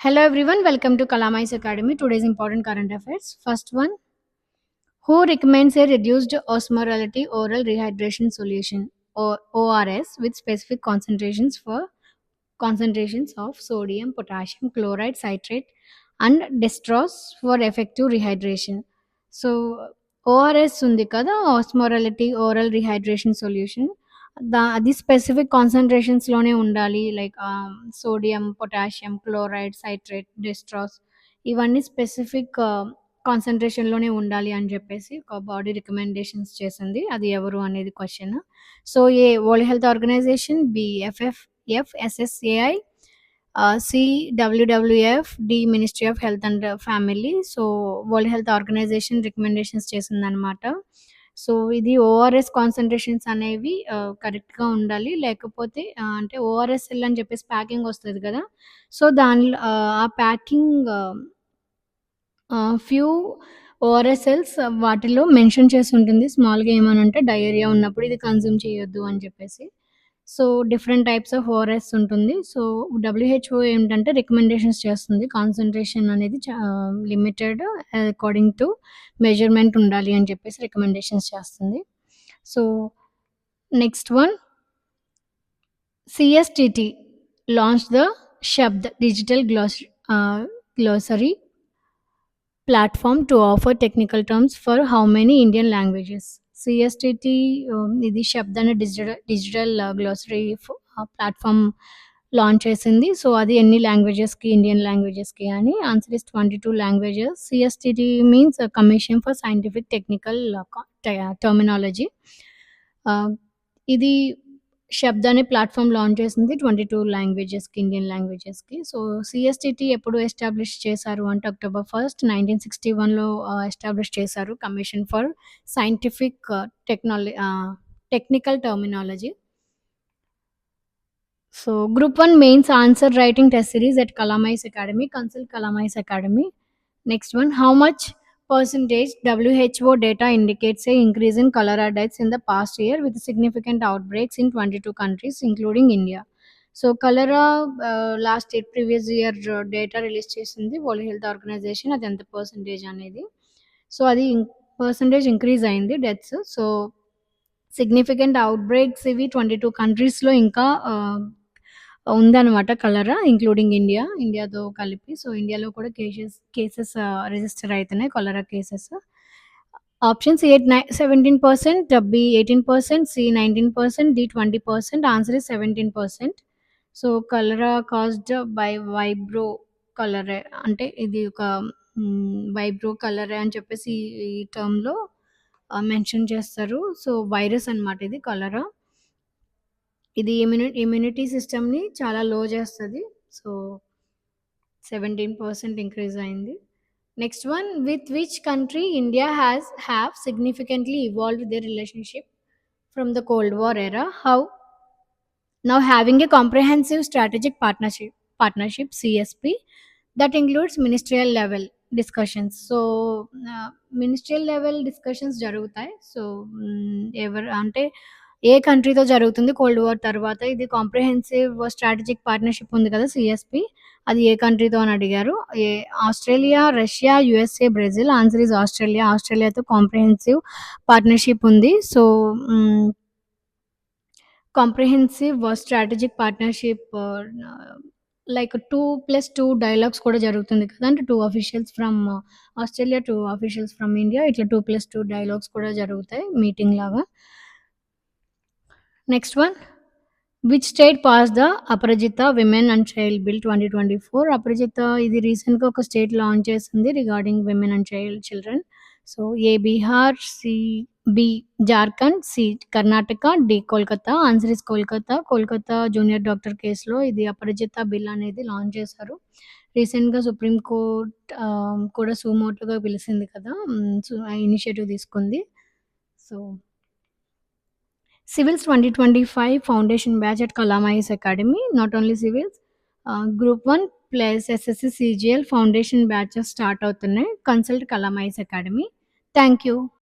Hello everyone, welcome to Kalamais Academy. Today's important current affairs. First one, who recommends a reduced osmolality oral rehydration solution or ORS with specific concentrations of sodium, potassium, chloride, citrate, and dextrose for effective rehydration. So ORS ఉంది కదా osmolality oral rehydration solution. అది specific concentrations లోనే ఉండాలి like sodium potassium chloride సైట్రేట్ డెస్ట్రాస్ ఇవన్నీ specific కాన్సన్ట్రేషన్లోనే ఉండాలి అని చెప్పేసి ఒక బాడీ రికమెండేషన్స్ చేసింది అది ఎవరు అనేది question so a world health organisation FSSAI, CWWF, D ministry of health and family. So world health organisation recommendations చేసిందనమాట. సో ఇది ఓఆర్ఎస్ కాన్సంట్రేషన్స్ అనేవి కరెక్ట్గా ఉండాలి లేకపోతే అంటే ఓఆర్ఎస్ఎల్ అని చెప్పేసి ప్యాకింగ్ వస్తుంది కదా సో దానిలో ఆ ప్యాకింగ్ ఫ్యూ ఓఆర్ఎస్ఎల్స్ వాటిలో మెన్షన్ చేసి ఉంటుంది స్మాల్గా ఏమనంటే డయేరియా ఉన్నప్పుడు ఇది కన్జ్యూమ్ చేయొద్దు అని చెప్పేసి so different types of ORS ఉంటుంది సో డబ్ల్యూహెచ్ఓ ఏంటంటే రికమెండేషన్స్ చేస్తుంది కాన్సన్ట్రేషన్ అనేది లిమిటెడ్ అకార్డింగ్ టు మెజర్మెంట్ ఉండాలి అని చెప్పేసి రికమెండేషన్స్ చేస్తుంది so next one CSTT launch the Shabd digital glossary platform to offer technical terms for how many Indian languages. CSTT ఇది శబ్ద అనే డిజిటల్ గ్లోసరీ ప్లాట్ఫామ్ లాంచ్ చేసింది సో అది ఎన్ని లాంగ్వేజెస్కి ఇండియన్ లాంగ్వేజెస్కి అని answer is 22 languages CSTT means commission for scientific technical terminology ఇది శబ్ద అనే ప్లాట్ఫామ్ లాంచ్ చేసింది 22 లాంగ్వేజెస్కి ఇండియన్ లాంగ్వేజెస్కి సో సిఎస్టిటి ఎప్పుడు ఎస్టాబ్లిష్ చేశారు అంటే October 1st 1961లో ఎస్టాబ్లిష్ చేశారు commission for scientific technical terminology so group 1 mains answer writing test series at Kalamais Academy. Consult Kalamais Academy. Next one, how much percentage WHO data indicates a increase in cholera deaths in the past year with significant outbreaks in 22 countries including India. So cholera last previous year data release చేసింది world health organization అది ఎంత percentage అనేది so అది percentage increase అయింది deaths so significant outbreaks ఇవి 22 కంట్రీస్లో ఇంకా ఉందన్నమాట కలరా ఇంక్లూడింగ్ ఇండియాతో కలిపి సో ఇండియాలో కూడా కేసెస్ రిజిస్టర్ అవుతున్నాయి cholera cases options A 17%, B 18%, C 19%, D 20%. Answer is 17%. So cholera caused by vibrio cholerae అంటే ఇది ఒక వైబ్రో కలరే అని చెప్పేసి ఈ టర్మ్లో మెన్షన్ చేస్తారు సో వైరస్ అన్నమాట ఇది కలరా ఇది ఇమ్యూనిటీ సిస్టమ్ని చాలా లో చేస్తుంది సో 17% ఇంక్రీజ్ అయింది next one with which country India have significantly evolved there relationship from the cold war ఎరా how now having a comprehensive strategic partnership CSP that includes ministerial level discussions so ministerial level discussions జరుగుతాయి so ఎవరు అంటే ఏ కంట్రీతో జరుగుతుంది cold war తర్వాత ఇది comprehensive strategic partnership ఉంది కదా CSP అది ఏ కంట్రీతో అని అడిగారు Australia Russia USA Brazil answer is ఆస్ట్రేలియాతో కాంప్రిహెన్సివ్ పార్ట్నర్షిప్ ఉంది so comprehensive strategic partnership like 2+2 dialogues కూడా జరుగుతుంది కదా అంటే 2 officials from Australia 2 officials from India ఇట్లా 2+2 డైలాగ్స్ కూడా జరుగుతాయి మీటింగ్ లాగా next one which state pass the Aparajita women and child bill 2024 Aparajita ఇది రీసెంట్గా ఒక స్టేట్ లాంచ్ చేసింది regarding women and children so A Bihar B Jharkhand C Karnataka D Kolkata answer is Kolkata junior doctor కేసులో ఇది అపరాజిత బిల్ అనేది లాంచ్ చేశారు రీసెంట్గా సుప్రీం కోర్ట్ కూడా సుమోటోగా పిలిచింది కదా ఇనిషియేటివ్ తీసుకుంది so Civils 2025 foundation batch at Kalamais Academy. Not only civils, group 1 plus SSC CGL foundation batches start అవుతున్నాయి. Consult Kalamais Academy. Thank you.